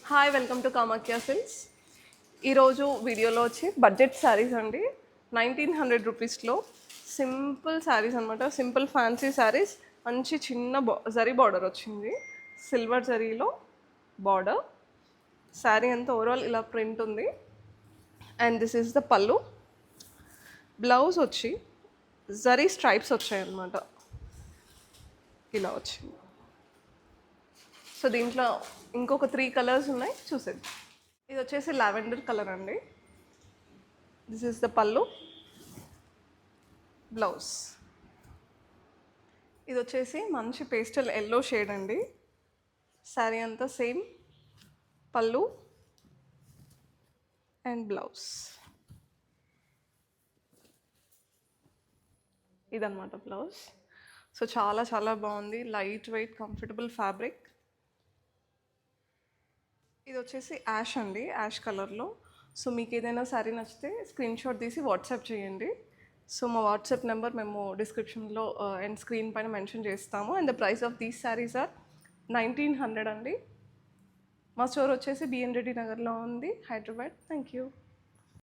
Hi, welcome to Kamakhya silks. ఈరోజు వీడియోలో వచ్చి బడ్జెట్ శారీస్ అండి. 1900 రూపీస్లో సింపుల్ శారీస్ అనమాట. సింపుల్ ఫ్యాన్సీ శారీస్, మంచి చిన్న జరీ బార్డర్ వచ్చింది, సిల్వర్ జరీలో బార్డర్. శారీ అంతా ఓవరాల్ ఇలా ప్రింట్ ఉంది. అండ్ దిస్ ఈస్ ద పళ్ళు. బ్లౌజ్ వచ్చి జరీ స్ట్రైప్స్ వచ్చాయన్నమాట, ఇలా వచ్చింది. సో దీంట్లో ఇంకొక 3 కలర్స్ ఉన్నాయి, చూసేది. ఇది వచ్చేసి లావెండర్ కలర్ అండి. దిస్ ఈస్ ద పళ్ళు, బ్లౌజ్. ఇది వచ్చేసి మంచి పేస్టల్ ఎల్లో షేడ్ అండి. శారీ అంతా సేమ్, పళ్ళు అండ్ బ్లౌజ్. ఇదన్నమాట బ్లౌజ్. సో చాలా చాలా బాగుంది, లైట్ వెయిట్ కంఫర్టబుల్ ఫ్యాబ్రిక్. ఇది వచ్చేసి యాష్ అండి, యాష్ కలర్లో. సో మీకు ఏదైనా శారీ నచ్చితే స్క్రీన్ షాట్ తీసి వాట్సాప్ చేయండి. సో మా వాట్సాప్ నెంబర్ మేము డిస్క్రిప్షన్లో అండ్ స్క్రీన్ పైన మెన్షన్ చేస్తాము. And the price of these saris are 1900 అండి. మా స్టోర్ వచ్చేసి బిఎన్ రెడ్డి నగర్లో ఉంది, హైదరాబాద్. Thank you.